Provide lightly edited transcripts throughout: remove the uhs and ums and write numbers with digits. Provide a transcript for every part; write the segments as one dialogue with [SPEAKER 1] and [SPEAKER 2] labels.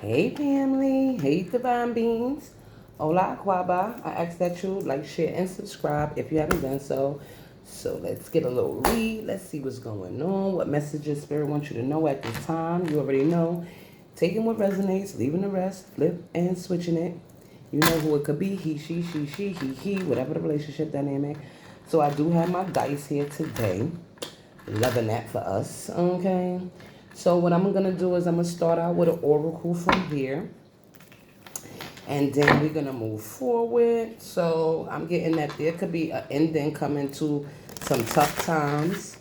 [SPEAKER 1] Hey family, hey divine beings. Hola Aquaba. I ask that you like, share, and subscribe if you haven't done so. So let's get a little read. Let's see what's going on. What messages Spirit wants you to know at this time. You already know. Taking what resonates, leaving the rest, flip and switching it. You know who it could be. He, she, he, whatever the relationship dynamic. So I do have my dice here today. Loving that for us. Okay. So what I'm going to do is I'm going to start out with an oracle from here. And then we're going to move forward. So I'm getting that there could be an ending coming to some tough times.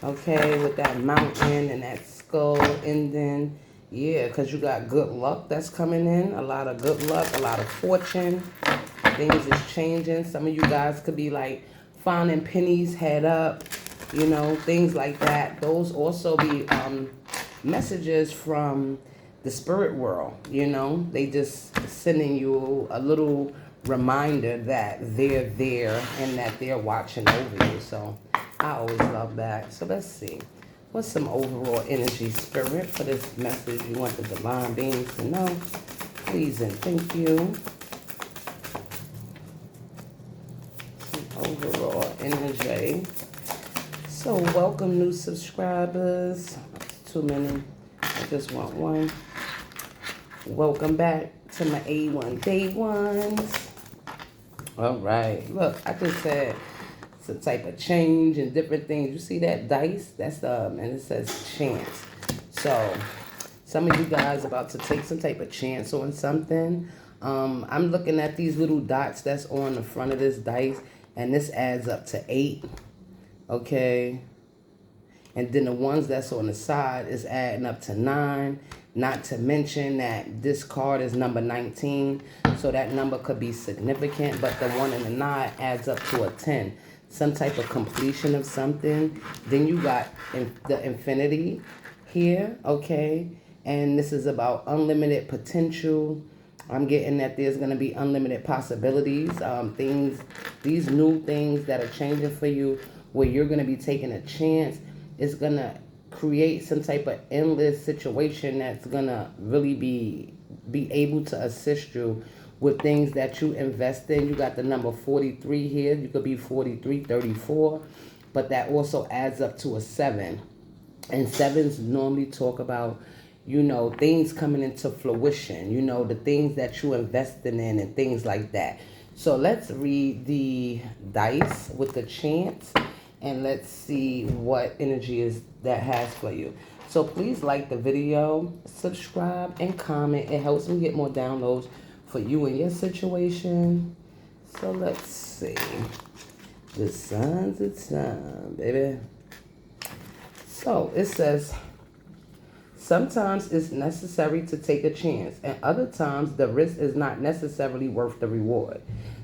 [SPEAKER 1] Okay. With that mountain and that skull ending. Yeah. Because you got good luck that's coming in. A lot of good luck. A lot of fortune. Things is changing. Some of you guys could be like finding pennies head up. You know, things like that. Those also be messages from the spirit world. You know, they just sending you a little reminder that they're there and that they're watching over you. So I always love that. So let's see. What's some overall energy, spirit, for this message you want the divine beings to know? Please and thank you. Some overall energy. So welcome new subscribers. Too many. I just want one. Welcome back to my A1 day ones. All right. Look, I just said it's a type of change and different things. You see that dice? That's and it says chance. So some of you guys about to take some type of chance on something. I'm looking at these little dots that's on the front of this dice, and this adds up to 8. Okay. And then the ones that's on the side is adding up to 9. Not to mention that this card is number 19. So that number could be significant. But the one in the 9 adds up to a 10. Some type of completion of something. Then you got the infinity here. Okay. And this is about unlimited potential. I'm getting that there's going to be unlimited possibilities. These new things that are changing for you, where you're going to be taking a chance, is going to create some type of endless situation that's going to really be able to assist you with things that you invest in. You got the number 43 here. You could be 43, 34, but that also adds up to a 7. And 7s normally talk about, you know, things coming into fruition, you know, the things that you investing in and things like that. So let's read the dice with the chance, and let's see what energy is that has for you. So please like the video, subscribe, and comment. It helps me get more downloads for you and your situation. So let's see. The signs of time, baby. So it says, sometimes it's necessary to take a chance, and other times the risk is not necessarily worth the reward.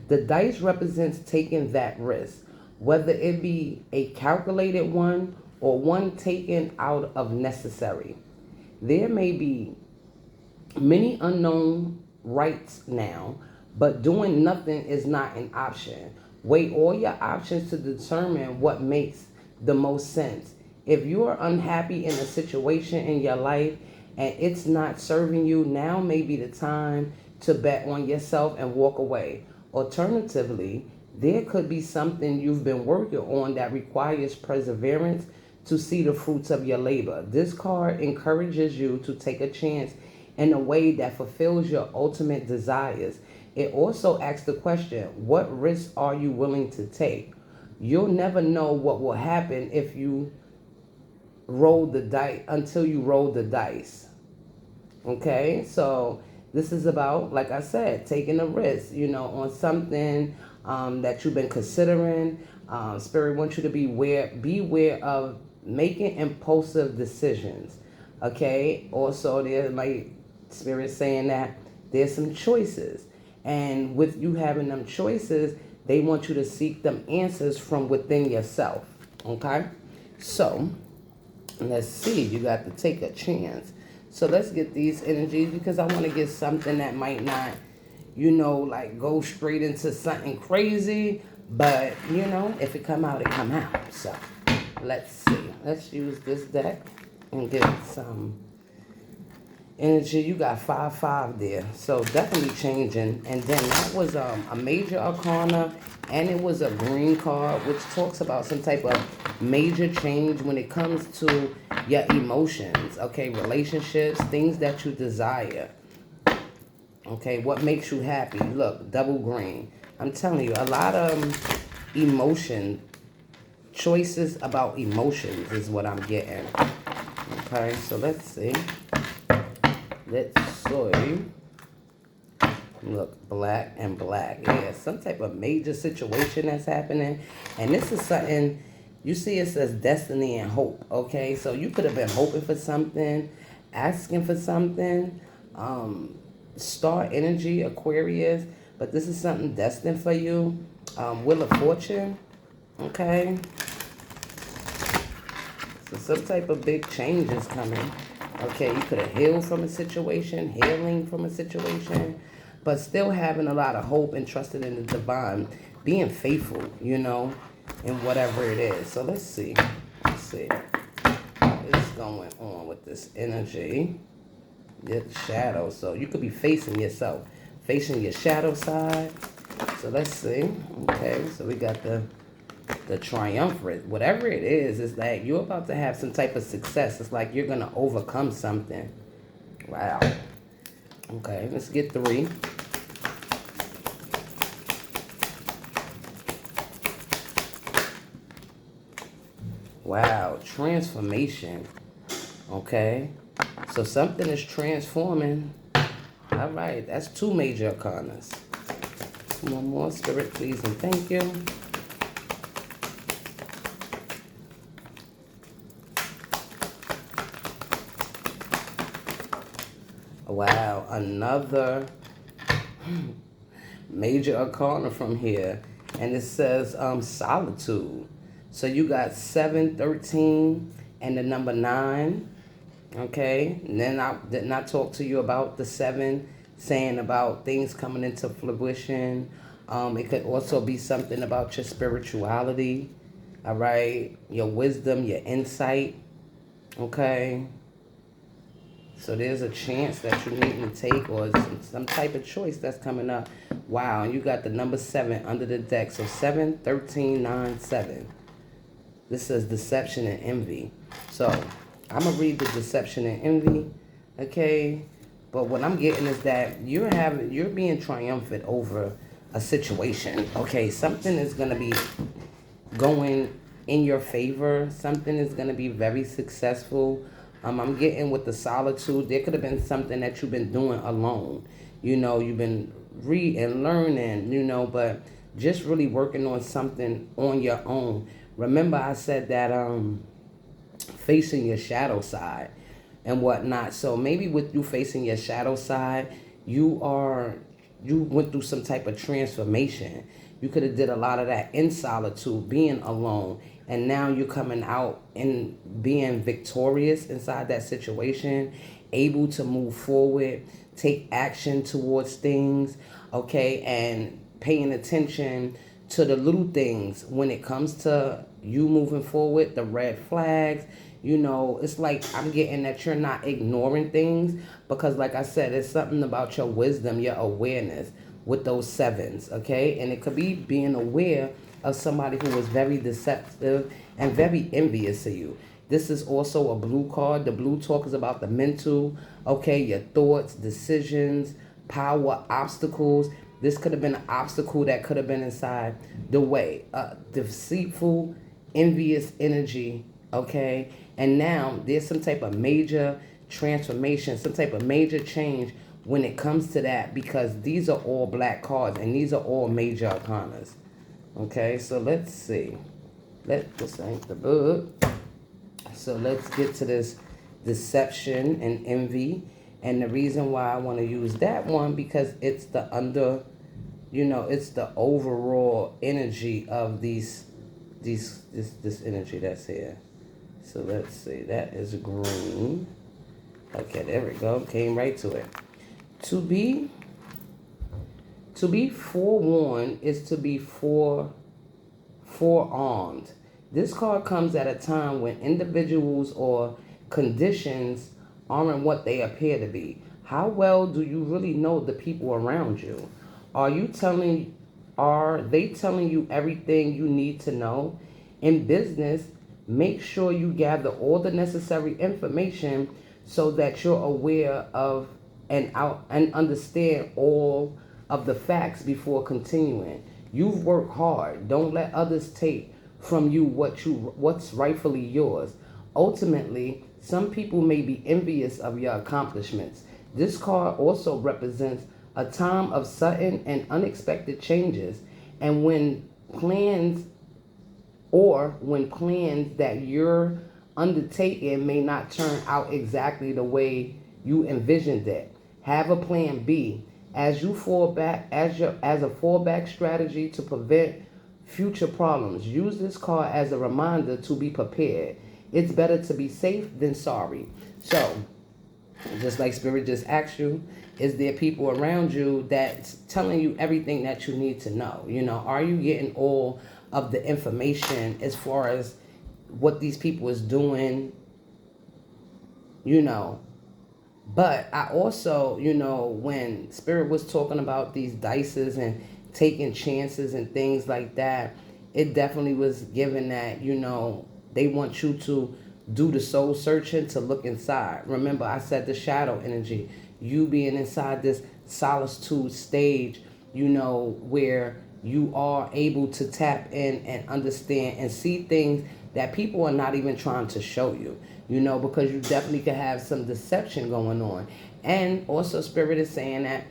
[SPEAKER 1] The dice represents taking that risk, whether it be a calculated one or one taken out of necessary. There may be many unknown rights now, but doing nothing is not an option. Weigh all your options to determine what makes the most sense. If you are unhappy in a situation in your life and it's not serving you, now may be the time to bet on yourself and walk away. Alternatively, there could be something you've been working on that requires perseverance to see the fruits of your labor. This card encourages you to take a chance in a way that fulfills your ultimate desires. It also asks the question, what risks are you willing to take? You'll never know what will happen if you roll the dice until you roll the dice. Okay, so this is about, like I said, taking a risk, you know, on something that you've been considering. Spirit wants you to beware of making impulsive decisions. Okay, also there might Spirit saying that there's some choices, and with you having them choices, they want you to seek them answers from within yourself. Okay, so let's see, you got to take a chance. So let's get these energies, because I want to get something that might not, you know, like go straight into something crazy, but you know, if it come out, it come out. So let's see. Let's use this deck and get some energy. You got 5-5 there, so definitely changing. And then that was a major arcana, and it was a green card, which talks about some type of major change when it comes to your emotions, okay, relationships, things that you desire, okay, what makes you happy. Look, double green. I'm telling you, a lot of emotion choices about emotions is what I'm getting. Okay, so let's see. Let's see. Look, black and black. Yeah, some type of major situation that's happening. And this is something, you see it says destiny and hope. Okay, so you could have been hoping for something, asking for something. Star energy, Aquarius. But this is something destined for you. Wheel of Fortune. Okay. So some type of big change is coming. Okay, you could have healed from a situation, healing from a situation, but still having a lot of hope and trusting in the divine, being faithful, you know, in whatever it is. So let's see. Let's see. What's going on with this energy? Your shadow. So you could be facing yourself, facing your shadow side. So let's see. Okay, so we got the triumvirate, whatever it is, it's like you're about to have some type of success. It's like you're gonna overcome something. Wow. Okay, let's get 3. Wow, transformation. Okay, so something is transforming. All right, that's 2 major arcanas. One more, Spirit, please, and thank you. Wow, another major arcana from here. And it says solitude. So you got 7, 13, and the number 9. Okay. And then I did not talk to you about the 7, saying about things coming into fruition. It could also be something about your spirituality. All right. Your wisdom, your insight. Okay. So there's a chance that you're needing to take, or some type of choice that's coming up. Wow, and you got the number 7 under the deck. So 7, 13, 9, 7. This says deception and envy. So I'm going to read the deception and envy. Okay. But what I'm getting is that you're being triumphant over a situation. Okay. Something is going to be going in your favor. Something is going to be very successful. I'm getting with the solitude. There could have been something that you've been doing alone. You know, you've been reading, learning, you know, but just really working on something on your own. Remember I said that facing your shadow side and whatnot. So maybe with you facing your shadow side, you went through some type of transformation. You could have did a lot of that in solitude, being alone, and now you're coming out and being victorious inside that situation, able to move forward, take action towards things, okay, and paying attention to the little things when it comes to you moving forward, the red flags. You know, it's like I'm getting that you're not ignoring things, because like I said, it's something about your wisdom, your awareness with those 7s, okay? And it could be being aware of somebody who was very deceptive and very envious of you. This is also a blue card. The blue talk is about the mental, okay, your thoughts, decisions, power, obstacles. This could have been an obstacle that could have been inside the way. Deceitful, envious energy, okay? And now there's some type of major transformation, some type of major change when it comes to that, because these are all black cards and these are all major arcanas. Okay, so let's see. This ain't the book. So let's get to this deception and envy. And the reason why I want to use that one, because it's the it's the overall energy of this energy that's here. So let's see. That is green. Okay, there we go. Came right to it. To be forewarned is to be forearmed. This card comes at a time when individuals or conditions aren't what they appear to be. How well do you really know the people around you? Are they telling you everything you need to know? In business, make sure you gather all the necessary information so that you're aware of and understand all of the facts before continuing. You've worked hard. Don't let others take from you what's rightfully yours. Ultimately, some people may be envious of your accomplishments. This card also represents a time of sudden and unexpected changes, and when plans that you're undertaking may not turn out exactly the way you envisioned it. Have a plan B as a fallback strategy to prevent future problems. Use this card as a reminder to be prepared. It's better to be safe than sorry. So, just like Spirit just asked you, is there people around you that's telling you everything that you need to know? You know, are you getting all of the information as far as what these people is doing? You know, but I also, you know, when Spirit was talking about these dices and taking chances and things like that, it definitely was given that, you know, they want you to do the soul searching, to look inside. Remember, I said the shadow energy, you being inside this solitude stage, you know, where you are able to tap in and understand and see things that people are not even trying to show you, you know, because you definitely could have some deception going on. And also Spirit is saying that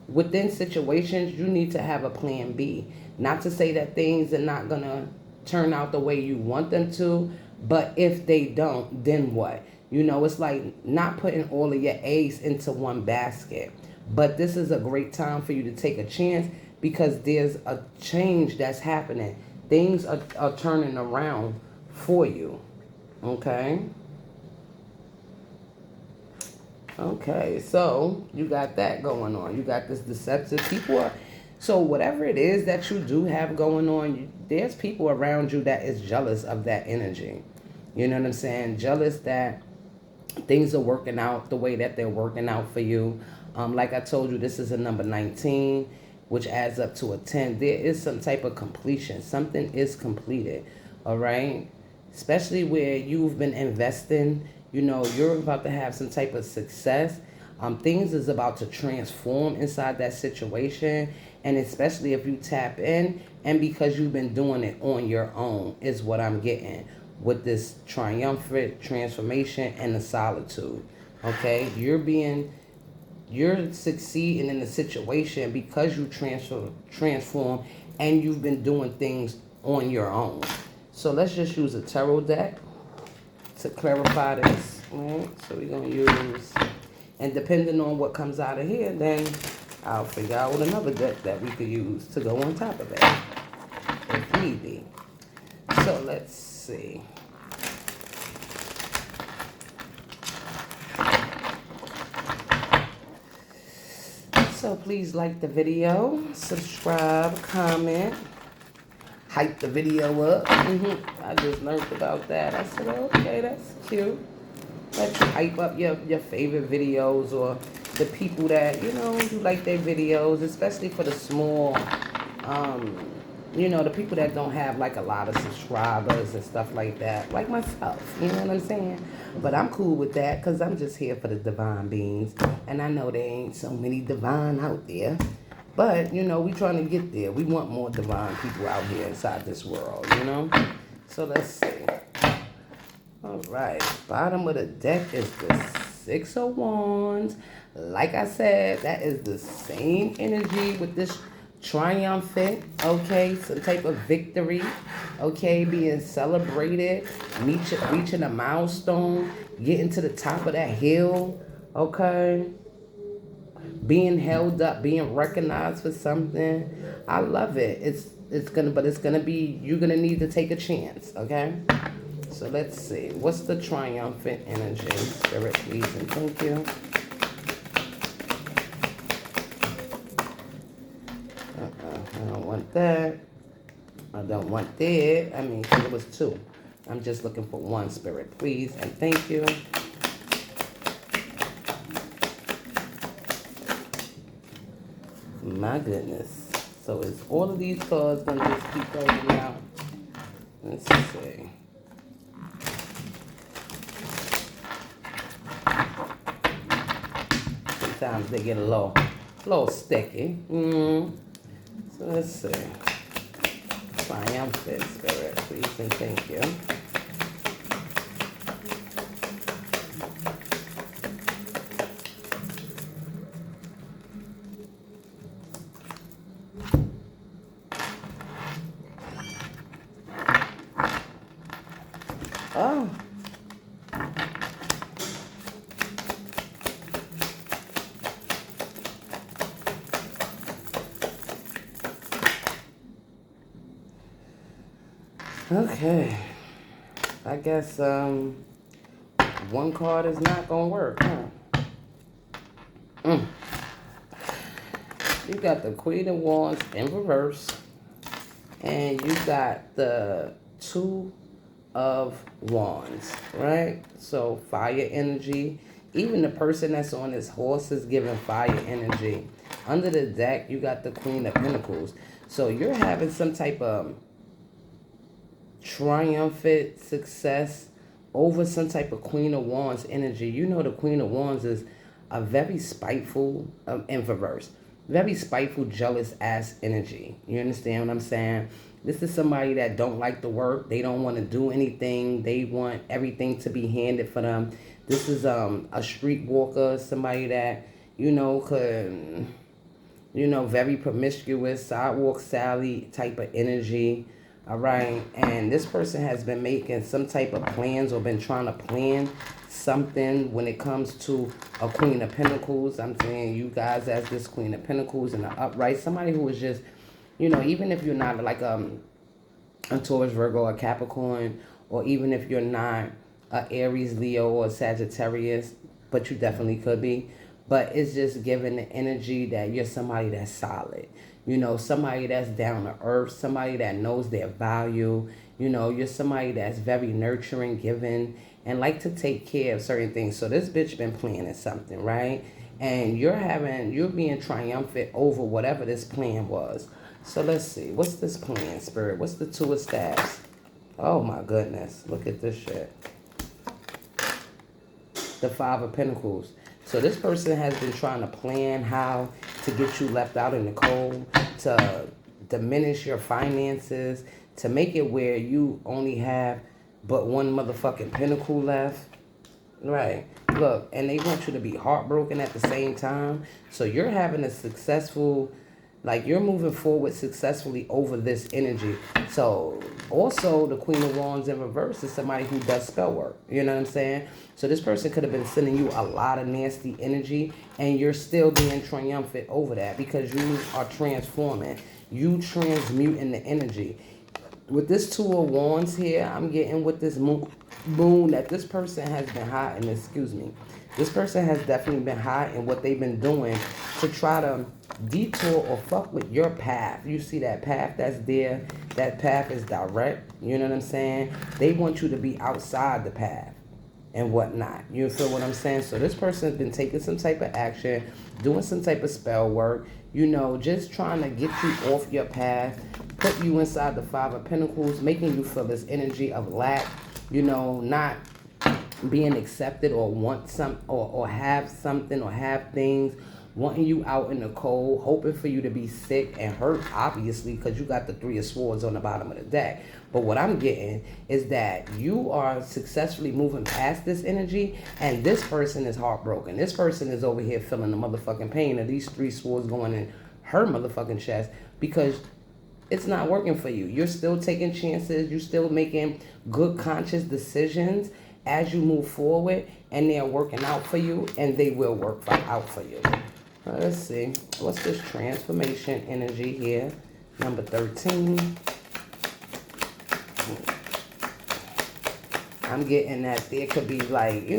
[SPEAKER 1] within situations, you need to have a plan B. Not to say that things are not going to turn out the way you want them to, but if they don't, then what? You know, it's like not putting all of your eggs into one basket. But this is a great time for you to take a chance because there's a change that's happening. Things are turning around for you. Okay? Okay, so you got that going on. You got this deceptive people. So whatever it is that you do have going on, there's people around you that is jealous of that energy. You know what I'm saying? Jealous that things are working out the way that they're working out for you. Like I told you, this is a number 19, which adds up to a 10. There is some type of completion. Something is completed, all right? Especially where you've been investing, you know, you're about to have some type of success. Things is about to transform inside that situation. And especially if you tap in and because you've been doing it on your own is what I'm getting with this triumphant transformation and the solitude. Okay, you're succeeding in the situation because you transform and you've been doing things on your own. So let's just use a tarot deck to clarify this. Right? So we're gonna use, and depending on what comes out of here, then I'll figure out another deck that we could use to go on top of that, if need be. So let's see. So please like the video, subscribe, comment, hype the video up. I just learned about that. I said, okay, that's cute. Let's hype up your favorite videos or the people that, you know, you like their videos, especially for the small, you know, the people that don't have like a lot of subscribers and stuff like that, like myself, you know what I'm saying? But I'm cool with that because I'm just here for the divine beings. And I know there ain't so many divine out there. But, you know, we trying to get there. We want more divine people out here inside this world, you know? So let's see. All right. Bottom of the deck is the Six of Wands. Like I said, that is the same energy with this triumphant, okay, some type of victory, okay, being celebrated, reaching a milestone, getting to the top of that hill, okay, being held up, being recognized for something. I love it. It's gonna be, you're gonna need to take a chance, okay? So let's see, what's the triumphant energy? Spirit, please and thank you. I don't want that. I don't want that. I mean, it was two. I'm just looking for one, Spirit, please and thank you. My goodness. So is all of these cards going to just keep going out? Let's see. Sometimes they get a little sticky. So let's see. Triumphant Spirit, please and thank you. Oh. Okay. I guess one card is not gonna work, huh? You got the Queen of Wands in reverse, and you got the Two of Wands, right? So fire energy. Even the person that's on this horse is giving fire energy. Under the deck, you got the Queen of Pentacles. So you're having some type of triumphant success over some type of Queen of Wands energy. You know the Queen of Wands is a very spiteful, in reverse, very spiteful, jealous ass energy. You understand what I'm saying? This is somebody that don't like to work. They don't want to do anything. They want everything to be handed for them. This is a street walker, somebody that, could, very promiscuous, sidewalk Sally type of energy. All right. And this person has been making some type of plans or been trying to plan something when it comes to a Queen of Pentacles. I'm saying you guys as this Queen of Pentacles in the upright. Somebody who is just, even if you're not like a Taurus, Virgo, or Capricorn, or even if you're not a Aries, Leo, or Sagittarius, but you definitely could be. But it's just giving the energy that you're somebody that's solid. Somebody that's down to earth, somebody that knows their value. You're somebody that's very nurturing, giving, and like to take care of certain things. So this bitch been planning something, right? And you're being triumphant over whatever this plan was. So let's see. What's this plan, Spirit? What's the Two of Staves? Oh my goodness. Look at this shit. The Five of Pentacles. So this person has been trying to plan how to get you left out in the cold, to diminish your finances, to make it where you only have but one motherfucking pentacle left. Right. Look, and they want you to be heartbroken at the same time. So you're having a successful, like you're moving forward successfully over this energy. So also the Queen of Wands in reverse is somebody who does spell work. You know what I'm saying? So this person could have been sending you a lot of nasty energy and you're still being triumphant over that because you are transforming. You transmuting the energy. With this Two of Wands here, I'm getting with this moon that this person has been hiding, this person has definitely been hiding what they've been doing to try to detour or fuck with your path. You see that path that's there, that path is direct, you know what I'm saying? They want you to be outside the path and whatnot. You feel what I'm saying? So this person has been taking some type of action, doing some type of spell work, just trying to get you off your path, put you inside the Five of Pentacles, making you feel this energy of lack, not being accepted or want some or have something or have things, wanting you out in the cold, hoping for you to be sick and hurt, obviously, because you got the Three of Swords on the bottom of the deck. But what I'm getting is that you are successfully moving past this energy, and this person is heartbroken. This person is over here feeling the motherfucking pain of these Three Swords going in her motherfucking chest because it's not working for you. You're still taking chances. You're still making good, conscious decisions as you move forward, and they're working out for you, and they will work out for you. Let's see. What's this transformation energy here? Number 13. I'm getting that there could be like,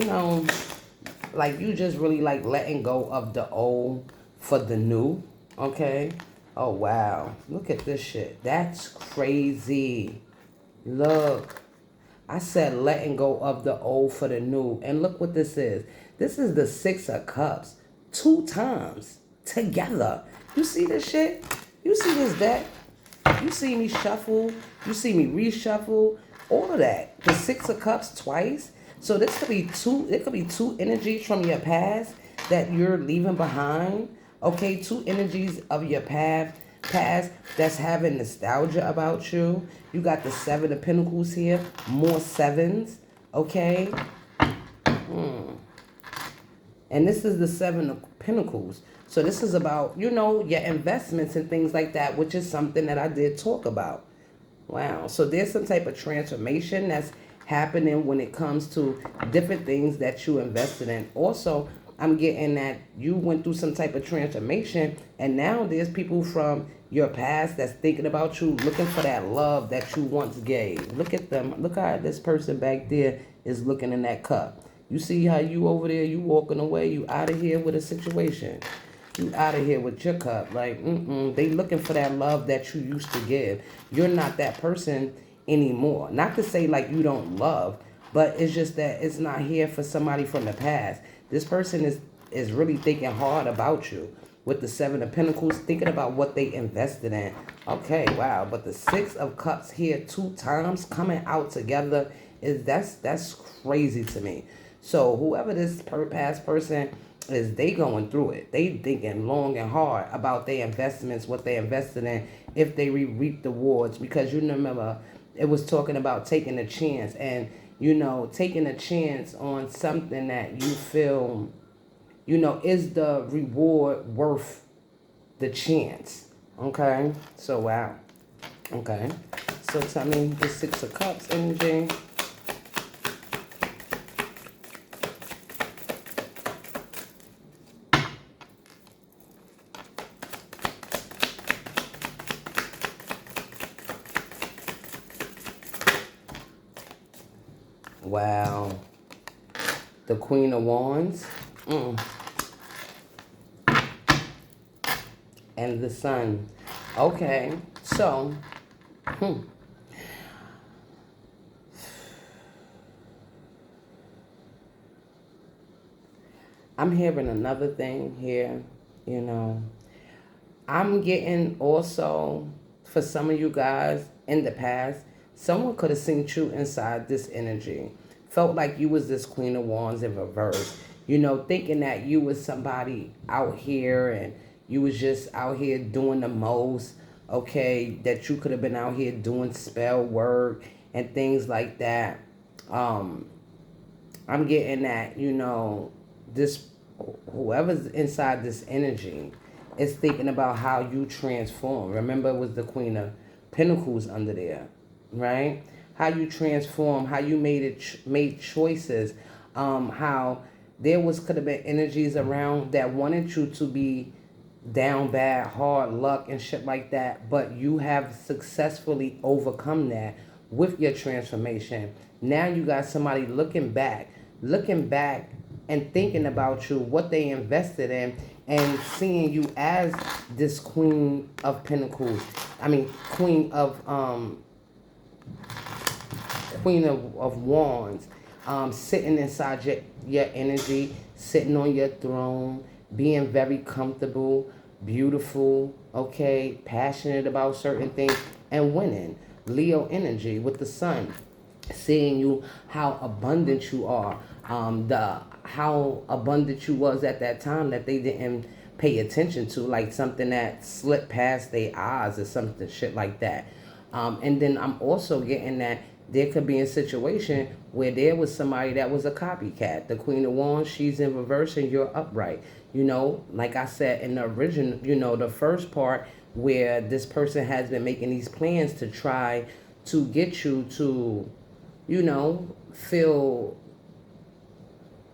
[SPEAKER 1] like you just really like letting go of the old for the new. Okay? Oh, wow. Look at this shit. That's crazy. Look. I said letting go of the old for the new. And look what this is. This is the Six of Cups. 2 times. together. You see this shit? You see this deck? You see me shuffle. You see me reshuffle. All of that. The Six of Cups twice. So this could be two. It could be two energies from your past that you're leaving behind. Okay, two energies of your past that's having nostalgia about you. You got the Seven of Pentacles here. More sevens. Okay. And this is the Seven of Pentacles. So this is about, you know, your investments and things like that, which is something that I did talk about. Wow. So there's some type of transformation that's happening when it comes to different things that you invested in. Also, I'm getting that you went through some type of transformation, and now there's people from your past that's thinking about you, looking for that love that you once gave. Look at them. Look how this person back there is looking in that cup. You see how you over there, you walking away, you out of here with a situation. You out of here with your cup. Like, they looking for that love that you used to give. You're not that person anymore. Not to say like you don't love, but it's just that it's not here for somebody from the past. This person is really thinking hard about you. With the Seven of Pentacles, thinking about what they invested in. Okay, wow. But the Six of Cups here 2 times coming out together, that's crazy to me. So whoever this past person is, they going through it. They thinking long and hard about their investments, what they invested in, if they reap the rewards. Because you remember, it was talking about taking a chance. And, you know, taking a chance on something that you feel, you know, is the reward worth the chance? Okay? So, wow. Okay. So, tell me the Six of Cups energy. Wow. The Queen of Wands. And the Sun. Okay. So, I'm hearing another thing here, you know. I'm getting also, for some of you guys in the past, someone could have seen you inside this energy. Felt like you was this Queen of Wands in reverse. You know, thinking that you was somebody out here and you was just out here doing the most. Okay, that you could have been out here doing spell work and things like that. I'm getting that, you know, this whoever's inside this energy is thinking about how you transform. Remember, it was the Queen of Pentacles under there, right? How you transform, how you made choices, how there could have been energies around that wanted you to be down bad, hard luck and shit like that, but you have successfully overcome that with your transformation. Now you got somebody looking back and thinking about you, what they invested in, and seeing you as this Queen of Pentacles. I mean, Queen of Wands, sitting inside your energy, sitting on your throne, being very comfortable, beautiful, okay, passionate about certain things, and winning. Leo energy with the Sun, seeing you how abundant you are, how abundant you was at that time that they didn't pay attention to, like something that slipped past their eyes or something shit like that. And then I'm also getting that there could be a situation where there was somebody that was a copycat. The Queen of Wands, she's in reverse and you're upright. You know, like I said in the original, you know, the first part where this person has been making these plans to try to get you to, you know, feel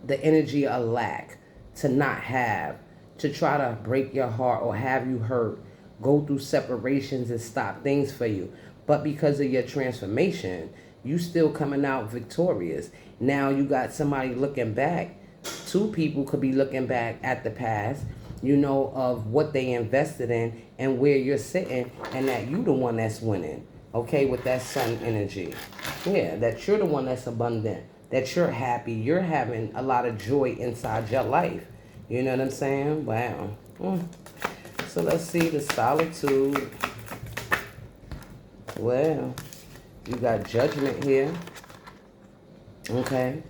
[SPEAKER 1] the energy of lack, to not have, to try to break your heart or have you hurt, go through separations and stop things for you. But because of your transformation, you still coming out victorious. Now you got somebody looking back. Two people could be looking back at the past, you know, of what they invested in and where you're sitting, and that you the one that's winning, okay, with that Sun energy. Yeah, that you're the one that's abundant, that you're happy, you're having a lot of joy inside your life. You know what I'm saying? Wow. So let's see the solitude. Well, you got judgment here. Okay.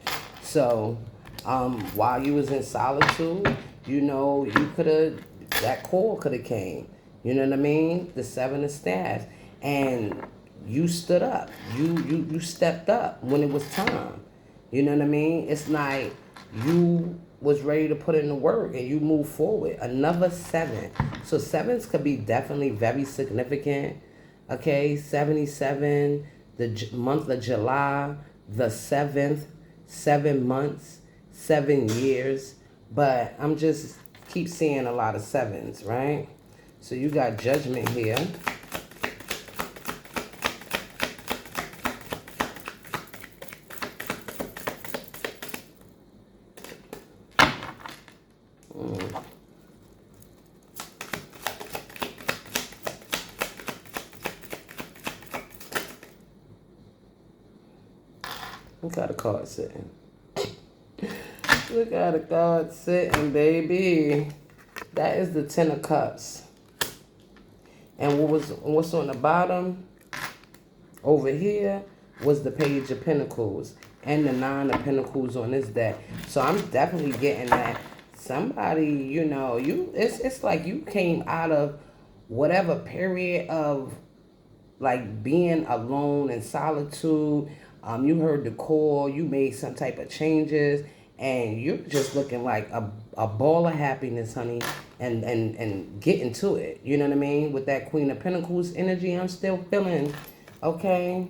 [SPEAKER 1] So, while you was in solitude, you know, you could have, that call could have came. You know what I mean? The 7 of staffs. And you stood up. You stepped up when it was time. You know what I mean? It's like you was ready to put in the work and you move forward. Another 7. So 7s could be definitely very significant. Okay, 77, the month of July, the 7th, 7 months, 7 years. But I'm just keep seeing a lot of 7s, right? So you got judgment here. Look how the card sitting. Look how the card sitting, baby. That is the 10 of Cups. And what's on the bottom over here was the Page of Pentacles and the 9 of Pentacles on this deck. So I'm definitely getting that somebody, you know, it's like you came out of whatever period of like being alone in solitude. You heard the call, you made some type of changes, and you're just looking like a ball of happiness, honey, and getting to it. You know what I mean? With that Queen of Pentacles energy, I'm still feeling, okay,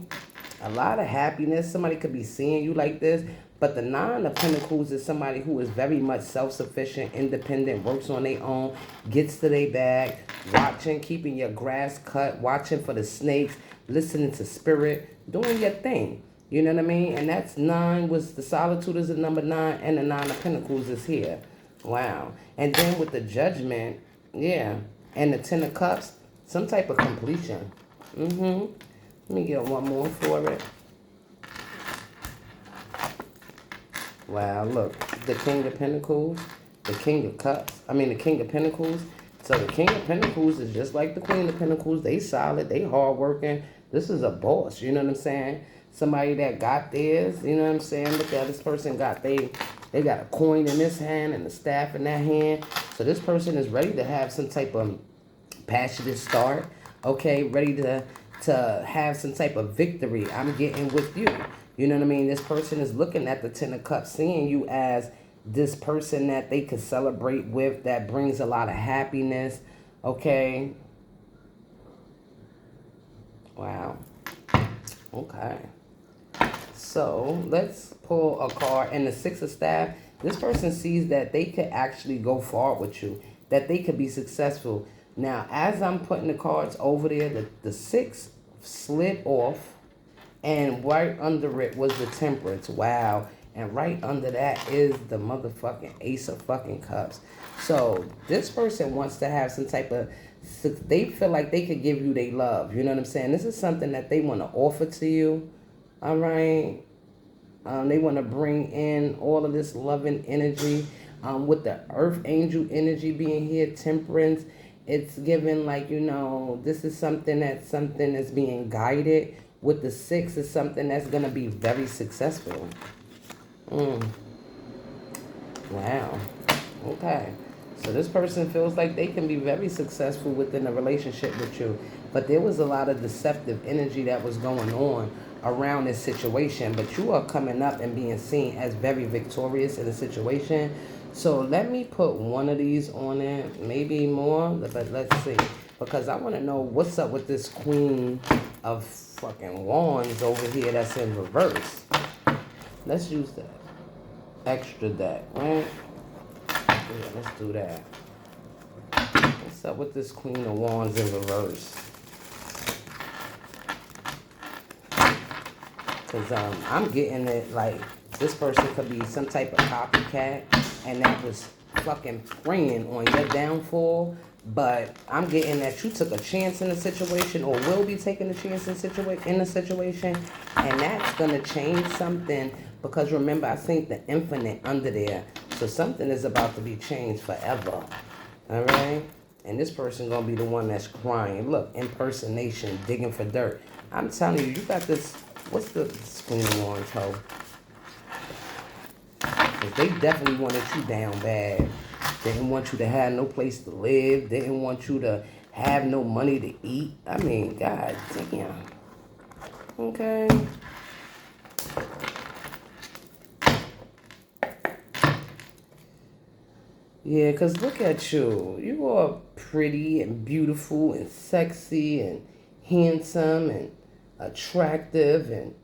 [SPEAKER 1] a lot of happiness. Somebody could be seeing you like this, but the 9 of Pentacles is somebody who is very much self-sufficient, independent, works on their own, gets to their bag, watching, keeping your grass cut, watching for the snakes, listening to spirit, doing your thing. You know what I mean? And that's 9 was the solitude is the number 9, and the 9 of Pentacles is here. Wow. And then with the judgment, yeah, and the 10 of Cups, some type of completion. Let me get one more for it. Wow, look, the King of Pentacles, the King of Cups, the King of Pentacles. So the King of Pentacles is just like the Queen of Pentacles. They solid, they hardworking. This is a boss, you know what I'm saying? Somebody that got theirs, you know what I'm saying? Look at this person they got a coin in this hand and a staff in that hand. So this person is ready to have some type of passionate start, okay? Ready to have some type of victory. I'm getting with you. You know what I mean? This person is looking at the 10 of Cups, seeing you as this person that they could celebrate with, that brings a lot of happiness, okay? Wow. Okay. So let's pull a card. And the 6 of Staff, this person sees that they could actually go far with you, that they could be successful. Now, as I'm putting the cards over there, the 6 slid off, and right under it was the Temperance. Wow. And right under that is the motherfucking Ace of fucking Cups. So this person wants to have some type of, they feel like they could give you their love. You know what I'm saying? This is something that they want to offer to you. All right. They want to bring in all of this loving energy. With the Earth Angel energy being here, Temperance, it's given like, you know, this is something that's being guided. With the 6 is something that's going to be very successful. Wow. Okay. So this person feels like they can be very successful within a relationship with you. But there was a lot of deceptive energy that was going on around this situation. But you are coming up and being seen as very victorious in the situation. So let me put one of these on it. Maybe more. But let's see. Because I want to know what's up with this Queen of fucking Wands over here that's in reverse. Let's use that. Extra deck, right? Yeah, let's do that. What's up with this Queen of Wands in reverse? Because I'm getting it like this person could be some type of copycat and that was fucking preying on your downfall. But I'm getting that you took a chance in the situation or will be taking a chance in the situation. And that's going to change something. Because remember, I think the infinite under there. So something is about to be changed forever. All right? And this person going to be the one that's crying. Look, impersonation, digging for dirt. I'm telling you, you got this. What's the Queen of Wands, hoe? Because they definitely wanted you down bad. They didn't want you to have no place to live. They didn't want you to have no money to eat. I mean, god damn. Okay. Yeah, because look at you. You are pretty and beautiful and sexy and handsome and attractive and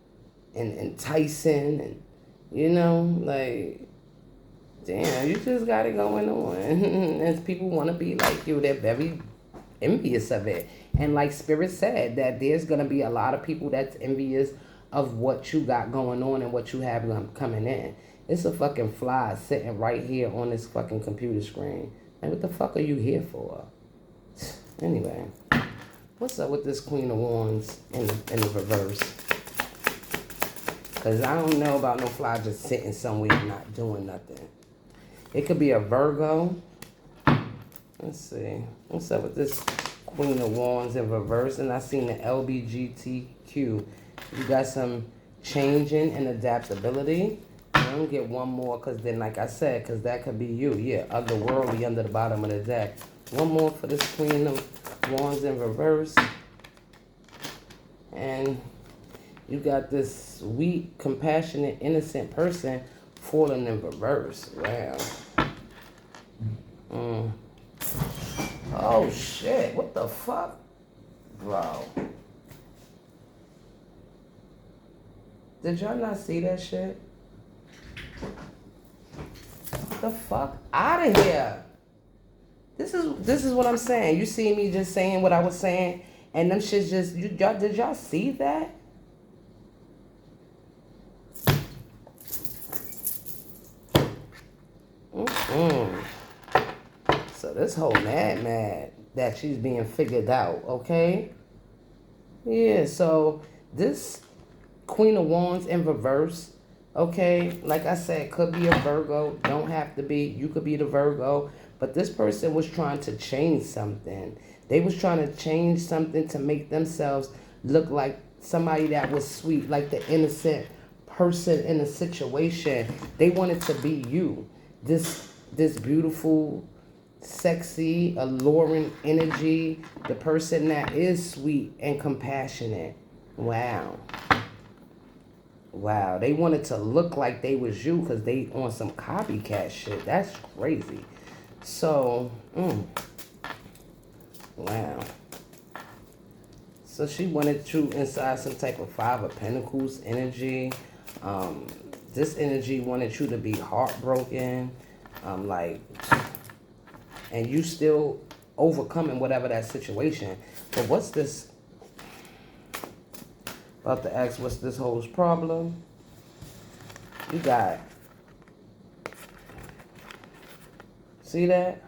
[SPEAKER 1] enticing and, you know, like, damn, you just got it going on. And people want to be like you. They're very envious of it. And like Spirit said, that there's going to be a lot of people that's envious of what you got going on and what you have coming in. It's a fucking fly sitting right here on this fucking computer screen. And what the fuck are you here for? Anyway, what's up with this Queen of Wands in the reverse? Because I don't know about no fly just sitting somewhere and not doing nothing. It could be a Virgo. Let's see. What's up with this Queen of Wands in reverse? And I seen the LBGTQ. You got some changing and adaptability. I'm going to get one more because then, like I said, because that could be you. Yeah, otherworldly under the bottom of the deck. One more for this Queen of Wands in reverse. And you got this sweet, compassionate, innocent person falling in reverse. Wow. Oh, shit. What the fuck? Bro. Did y'all not see that shit? What the fuck? Out of here. This is what I'm saying. You see me just saying what I was saying, and them shits just, y'all, did y'all see that? So this whole mad that she's being figured out, okay? Yeah, so this Queen of Wands in reverse, okay? Like I said, could be a Virgo, don't have to be. You could be the Virgo, but this person was trying to change something. They was trying to change something to make themselves look like somebody that was sweet, like the innocent person in a situation. They wanted to be you. This beautiful, sexy, alluring energy, the person that is sweet and compassionate. Wow. Wow, they wanted to look like they was you because they on some copycat shit. That's crazy. So, wow. So she wanted you inside some type of Five of Pentacles energy. This energy wanted you to be heartbroken. And you still overcoming whatever that situation. But what's this? About to ask, what's this hole's problem? You got, see that?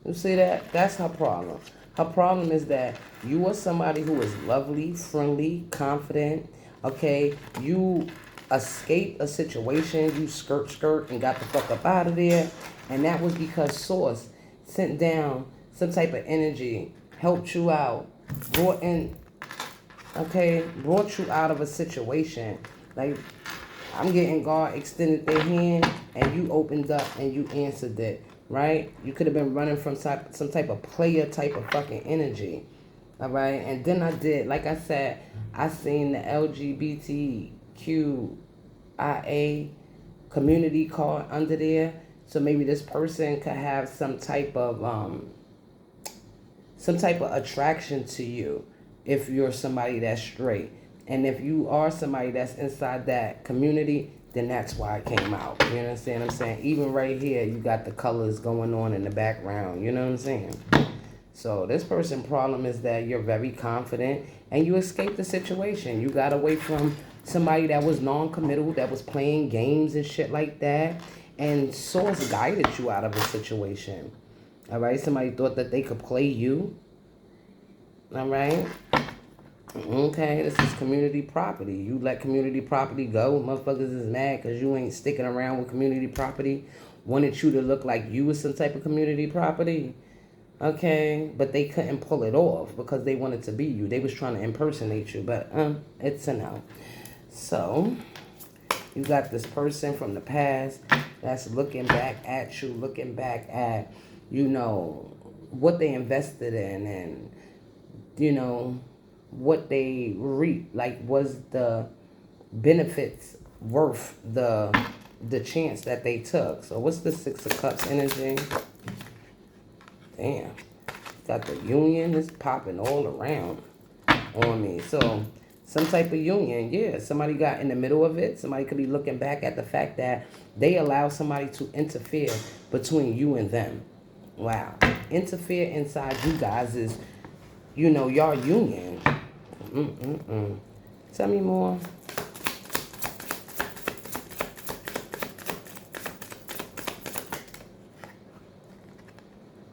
[SPEAKER 1] You see that? That's her problem. Her problem is that you are somebody who is lovely, friendly, confident, okay? You escaped a situation, you skirt, and got the fuck up out of there. And that was because Source sent down some type of energy, helped you out, brought you out of a situation. Like, I'm getting God extended their hand and you opened up and you answered it, right? You could have been running from some type of player type of fucking energy, all right? And then I did, like I said, I seen the LGBTQIA community card under there. So maybe this person could have some type of attraction to you if you're somebody that's straight. And if you are somebody that's inside that community, then that's why it came out. You understand what I'm saying? Even right here, you got the colors going on in the background. You know what I'm saying? So this person's problem is that you're very confident and you escaped the situation. You got away from somebody that was non-committal, that was playing games and shit like that. And Source guided you out of a situation. All right? Somebody thought that they could play you. All right? Okay, this is community property. You let community property go. Motherfuckers is mad because you ain't sticking around with community property. wanted you to look like you was some type of community property. Okay, but they couldn't pull it off because they wanted to be you. They was trying to impersonate you, but it's a no. So you got this person from the past that's looking back at you, looking back at, you know, what they invested in and, you know, what they reaped. Like, was the benefits worth the chance that they took? So what's the Six of Cups energy? Damn. Got the union is popping all around on me. So some type of union, yeah. Somebody got in the middle of it. Somebody could be looking back at the fact that they allow somebody to interfere between you and them. Wow. Interfere inside you guys is, you know, your union. Tell me more.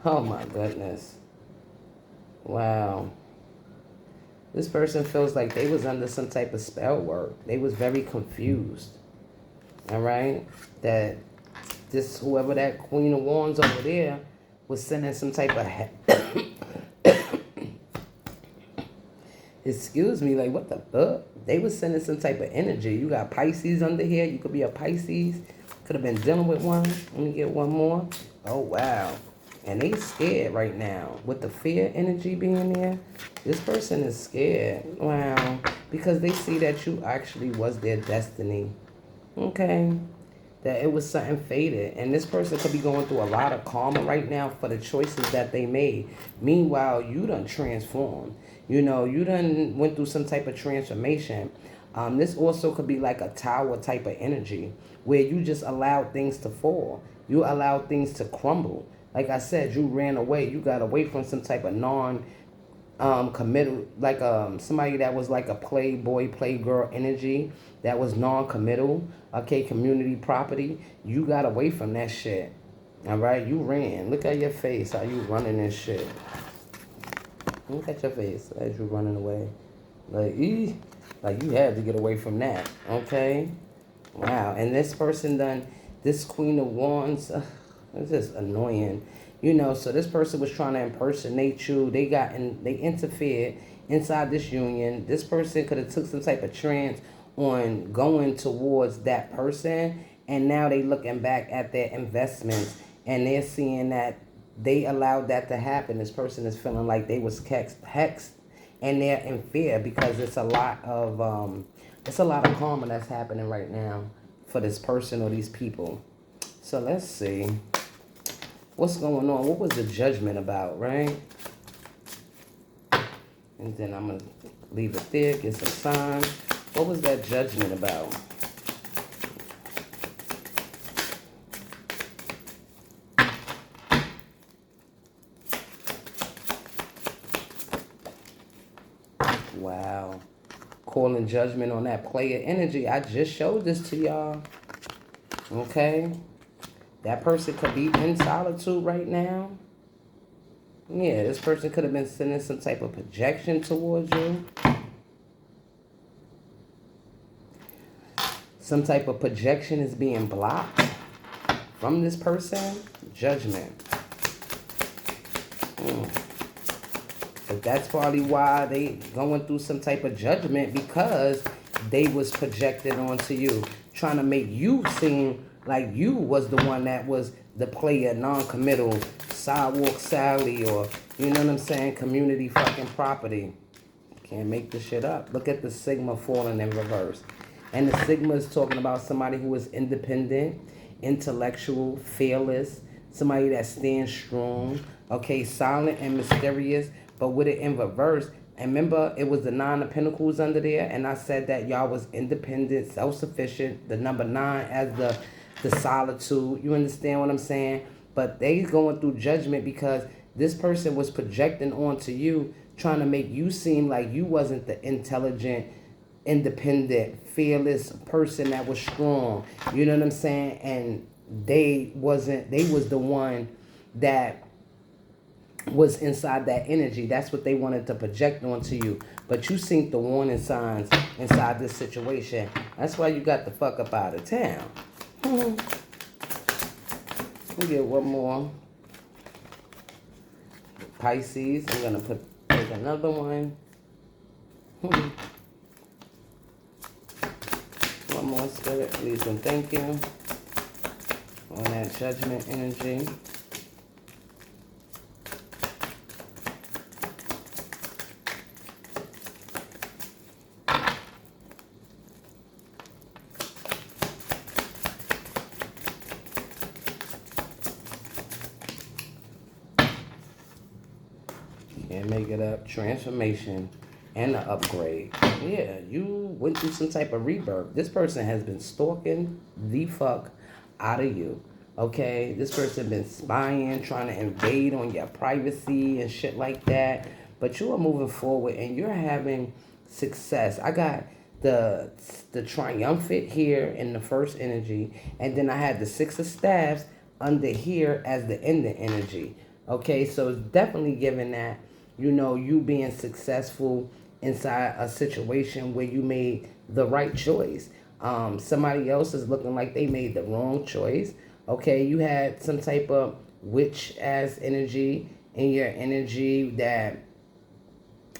[SPEAKER 1] Oh my goodness. Wow. This person feels like they was under some type of spell work. They was very confused. All right? That this, whoever that Queen of Wands over there was sending some type of... Excuse me, like what the fuck? They was sending some type of energy. You got Pisces under here. You could be a Pisces. Could have been dealing with one. Let me get one more. Oh, wow. And they scared right now. With the fear energy being there, this person is scared. Wow. Because they see that you actually was their destiny. Okay. That it was something fated. And this person could be going through a lot of karma right now for the choices that they made. Meanwhile, you done transformed. You know, you done went through some type of transformation. This also could be like a tower type of energy where you just allowed things to fall. You allowed things to crumble. Like I said, you ran away. You got away from some type of non-committal, like somebody that was like a playboy, playgirl energy that was non-committal. Okay, community property. You got away from that shit. All right, you ran. Look at your face. How you running this shit? Look at your face as you running away. Like, like you had to get away from that. Okay. Wow. And this person done, this Queen of Wands, it's just annoying. You know, so this person was trying to impersonate you. They interfered inside this union. This person could have took some type of chance on going towards that person. And now they looking back at their investments and they're seeing that they allowed that to happen. This person is feeling like they was hexed and they're in fear because it's a lot of karma that's happening right now for this person or these people. So let's see. What's going on? What was the judgment about, right? And then I'm going to leave it there, get some signs. What was that judgment about? Wow. Calling judgment on that player energy. I just showed this to y'all. Okay. That person could be in solitude right now. Yeah, this person could have been sending some type of projection towards you. Some type of projection is being blocked from this person. Judgment. But that's probably why they going through some type of judgment, because they was projected onto you, trying to make you seem like you was the one that was the player, non-committal, sidewalk Sally, or, you know what I'm saying, community fucking property. Can't make this shit up. Look at the Sigma falling in reverse. And the Sigma is talking about somebody who is independent, intellectual, fearless, somebody that stands strong, okay, silent and mysterious, but with it in reverse. And remember, it was the 9 of Pentacles under there, and I said that y'all was independent, self-sufficient, the number 9 as the solitude. You understand what I'm saying? But they going through judgment because this person was projecting onto you, trying to make you seem like you wasn't the intelligent, independent, fearless person that was strong. You know what I'm saying? And they was the one that was inside that energy. That's what they wanted to project onto you. But you seen the warning signs inside this situation. That's why you got the fuck up out of town. me get one more. Pisces. I'm going to take another one. One more, Spirit, please and thank you. On that Judgment energy. And make it up. Transformation and an upgrade. Yeah, you went through some type of rebirth. This person has been stalking the fuck out of you. Okay? This person been spying, trying to invade on your privacy and shit like that. But you are moving forward and you're having success. I got the triumphant here in the first energy. And then I had the Six of Staves under here as the ending energy. Okay? So it's definitely giving that, you know, you being successful inside a situation where you made the right choice. Somebody else is looking like they made the wrong choice. Okay, you had some type of witch-ass energy in your energy that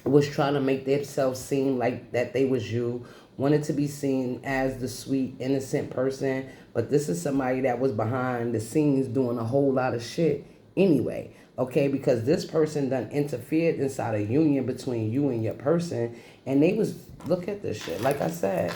[SPEAKER 1] was trying to make themselves seem like that they was you, wanted to be seen as the sweet, innocent person. But this is somebody that was behind the scenes doing a whole lot of shit anyway. Okay, because this person done interfered inside a union between you and your person. And they was, look at this shit. Like I said,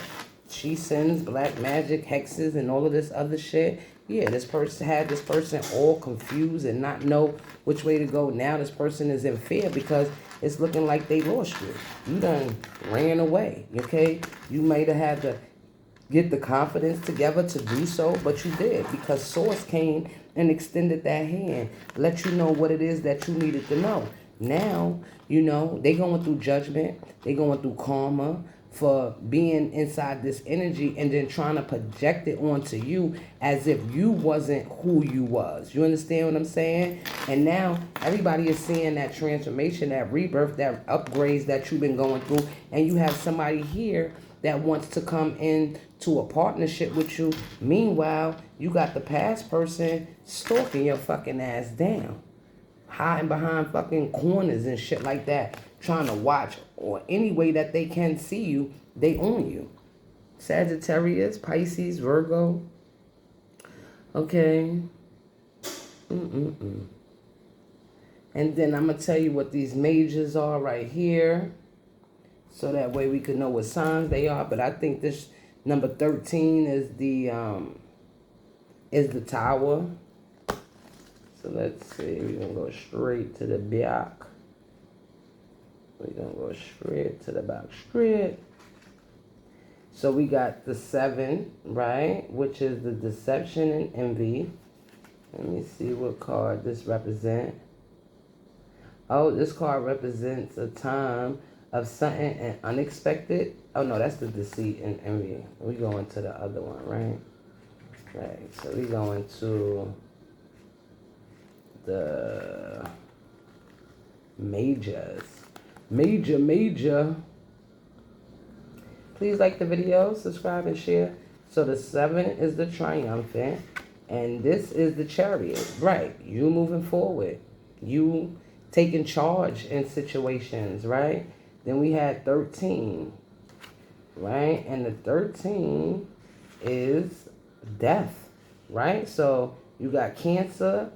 [SPEAKER 1] she sends black magic, hexes, and all of this other shit. Yeah, this person had this person all confused and not know which way to go. Now this person is in fear because it's looking like they lost you. You done ran away, okay? You might have had to get the confidence together to do so, but you did because Source came and extended that hand, let you know what it is that you needed to know. Now, you know, they going through judgment, they going through karma for being inside this energy and then trying to project it onto you as if you wasn't who you was. You understand what I'm saying? And now everybody is seeing that transformation, that rebirth, that upgrades that you've been going through, and you have somebody here that wants to come in to a partnership with you. Meanwhile, you got the past person stalking your fucking ass down, hiding behind fucking corners and shit like that, trying to watch, or any way that they can see you, they own you. Sagittarius, Pisces, Virgo. Okay. And then I'm going to tell you what these majors are right here, so that way we can know what signs they are. But I think this number 13 is the Tower. So let's see. We're going to go straight to the back. We're going to go straight to the back. Straight. So we got the 7, right? Which is the deception and envy. Let me see what card this represents. Oh, this card represents a time of something and unexpected. Oh no, that's the deceit and envy. We going to the other one, right? Right. So we going to the majors. Major. Please like the video, subscribe and share. So the 7 is the triumphant, and this is the chariot. Right. You moving forward. You taking charge in situations, right? Then we had 13, right? And the 13 is death, right? So you got Cancer,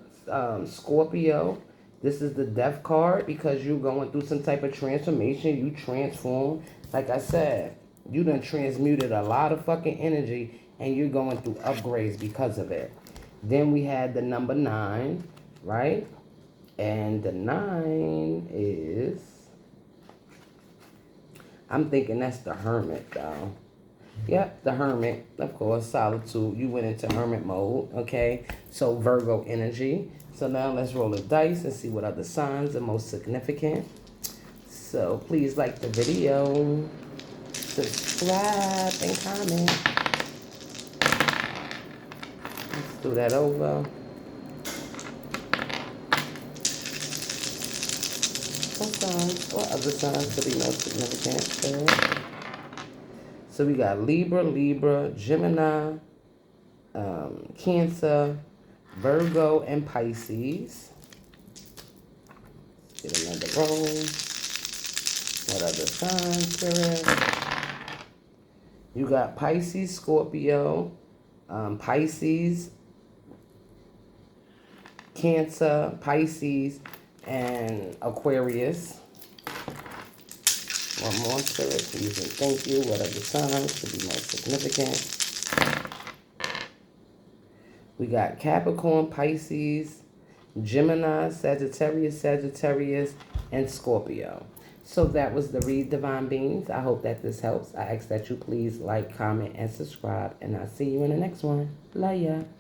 [SPEAKER 1] Scorpio. This is the death card because you're going through some type of transformation. You transform. Like I said, you done transmuted a lot of fucking energy and you're going through upgrades because of it. Then we had the number 9, right? And the 9 is, I'm thinking that's the Hermit, though. Yep, the Hermit, of course, solitude. You went into hermit mode, okay? So Virgo energy. So now let's roll the dice and see what other signs are most significant. So please like the video, subscribe, and comment. Let's do that over. What signs? What other signs could be most significant? Okay. So we got Libra, Gemini, Cancer, Virgo, and Pisces. Get another roll. What other signs, Spirit? You got Pisces, Scorpio, Pisces, Cancer, Pisces, and Aquarius. One more, Spirit, please and thank you. What other signs should be most significant? We got Capricorn, Pisces, Gemini, Sagittarius, and Scorpio. So that was the read, Divine Beings. I hope that this helps. I ask that you please like, comment, and subscribe. And I'll see you in the next one. Love ya.